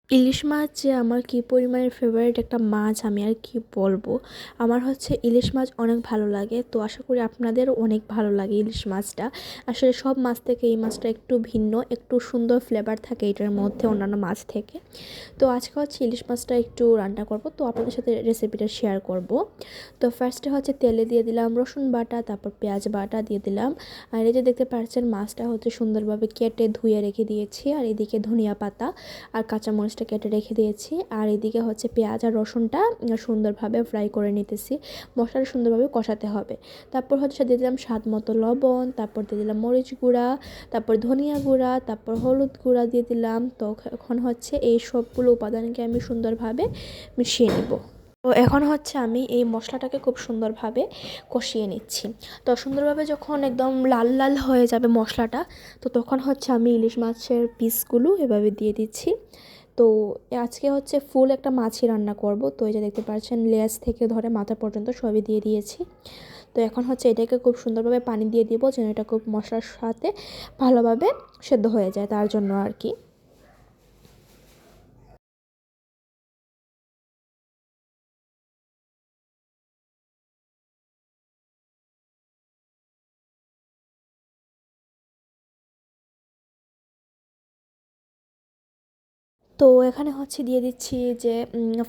ইলিশ মাছ যে আমার কী পরিমাণের ফেভারিট একটা মাছ আমি আর কি বলবো। আমার হচ্ছে ইলিশ মাছ অনেক ভালো লাগে, তো আশা করি আপনাদেরও অনেক ভালো লাগে ইলিশ মাছটা। আসলে সব মাছ থেকে এই মাছটা একটু ভিন্ন, একটু সুন্দর ফ্লেভার থাকে এটার মধ্যে অন্যান্য মাছ থেকে। তো আজকে হচ্ছে ইলিশ মাছটা একটু রান্না করব, তো আপনাদের সাথে রেসিপিটা শেয়ার করব। তো ফার্স্টে হচ্ছে তেলে দিয়ে দিলাম রসুন বাটা, তারপর পেঁয়াজ বাটা দিয়ে দিলাম। আর এই যে দেখতে পাচ্ছেন মাছটা হচ্ছে সুন্দরভাবে কেটে ধুয়ে রেখে দিয়েছি, আর এদিকে ধনিয়া পাতা আর কাঁচামরিচটা কেটে রেখে দিয়েছি। আর এদিকে হচ্ছে পেঁয়াজ আর রসুনটা সুন্দরভাবে ফ্রাই করে নিতেছি। মশলাটা সুন্দরভাবে কষাতে হবে। তারপর হচ্ছে দিয়ে দিলাম স্বাদ মতো লবণ, তারপর দিয়ে দিলাম মরিচ গুঁড়া, তারপর ধনিয়া গুঁড়া, তারপর হলুদ গুঁড়া দিয়ে দিলাম। তো এখন হচ্ছে এই সবগুলো উপাদানকে আমি সুন্দরভাবে মিশিয়ে নেব। তো এখন হচ্ছে আমি এই মশলাটাকে খুব সুন্দরভাবে কষিয়ে নিচ্ছি। তো সুন্দরভাবে যখন একদম লাল লাল হয়ে যাবে মশলাটা, তো তখন হচ্ছে আমি ইলিশ মাছের পিসগুলো এভাবে দিয়ে দিচ্ছি। তো আজকে হচ্ছে ফুল একটা মাছই রান্না করব। তো এই যে দেখতে পাচ্ছেন লেজ থেকে ধরে মাথা পর্যন্ত সবই দিয়ে দিয়েছি। তো এখন হচ্ছে এটাকে খুব সুন্দরভাবে পানি দিয়ে দিব, যেন এটা খুব মশলার সাথে ভালোভাবে সেদ্ধ হয়ে যায়, তার জন্য আর কি। তো এখানে হচ্ছে দিয়ে দিচ্ছি যে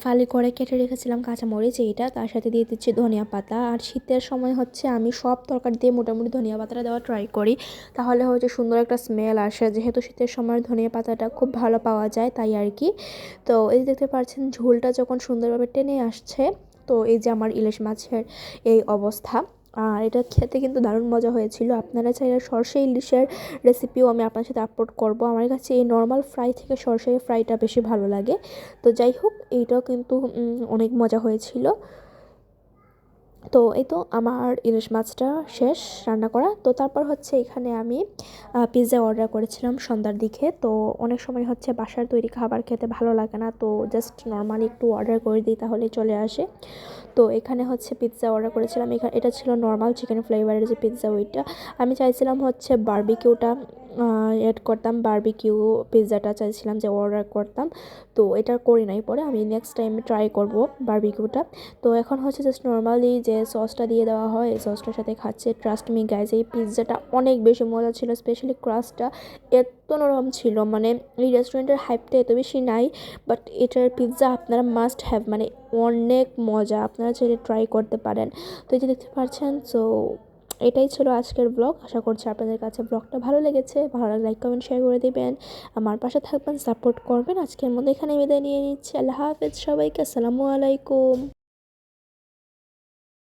ফালি করে কেটে রেখেছিলাম কাঁচামরিচ, এইটা তার সাথে দিয়ে দিচ্ছি ধনিয়া পাতা। আর শীতের সময় হচ্ছে আমি সব তরকারি দিয়ে মোটামুটি ধনিয়া পাতাটা দেওয়া ট্রাই করি, তাহলে হচ্ছে সুন্দর একটা স্মেল আসে, যেহেতু শীতের সময় ধনিয়া পাতাটা খুব ভালো পাওয়া যায়, তাই আর কি। তো এই যে দেখতে পাচ্ছেন ঝোলটা যখন সুন্দরভাবে টেনে আসছে, তো এই যে আমার ইলিশ মাছের এই অবস্থা। আর এটা খেতে কিন্তু দারুণ মজা হয়েছিল। আপনারা চাইলে সরষে ইলিশের রেসিপিও আমি আপনার সাথে আপলোড করব। আমার কাছে এই নর্মাল ফ্রাই থেকে সরষে ফ্রাইটা বেশি ভালো লাগে। তো যাই হোক, এইটাও কিন্তু অনেক মজা হয়েছিল। তো এই তো আমার ইলিশ মাছটা শেষ রান্না করা। তো তারপর হচ্ছে এখানে আমি পিৎজা অর্ডার করেছিলাম সন্ধ্যার দিকে। তো অনেক সময় হচ্ছে বাসার তৈরি খাবার খেতে ভালো লাগে না, তো জাস্ট নর্মালি একটু অর্ডার করে দিই, তাহলে চলে আসে। তো এখানে হচ্ছে পিৎজা অর্ডার করেছিলাম। এটা ছিল নর্মাল চিকেন ফ্লেভারের যে পিৎজা, ওইটা আমি চাইছিলাম হচ্ছে বারবিকিউটা অ্যাড করতাম, বারবিকিউ পিৎজাটা চাইছিলাম যে অর্ডার করতাম। তো এটা করি নাই, পরে আমি নেক্সট টাইম ট্রাই করব বারবিকিউটা। তো এখন হচ্ছে জাস্ট নর্মালি যে সসটা দিয়ে দেওয়া হয়, এই সসটার সাথে খাচ্ছে। ট্রাস্ট মি গাইজ, এই পিৎজাটা অনেক বেশি মজা ছিল, স্পেশালি ক্রাস্টটা এত নরম ছিল, মানে এই রেস্টুরেন্টের হাইপটা এত বেশি নাই, বাট এটার পিৎজা আপনারা মাস্ট হ্যাভ, মানে অনেক মজা, আপনারা চাইলে ট্রাই করতে পারেন। তো এই যে দেখতে পাচ্ছেন। সো এটাই ছিল আজকের ব্লগ। আশা করছি আপনাদের কাছে ব্লগটা ভালো লেগেছে। ভালো লাগলে লাইক কমেন্ট শেয়ার করে দেবেন, আমার পাশে থাকবেন, সাপোর্ট করবেন। আজকের মধ্যে এখানে বিদায় নিয়ে নিচ্ছি। আল্লাহ হাফেজ সবাইকে, আসসালামু আলাইকুম।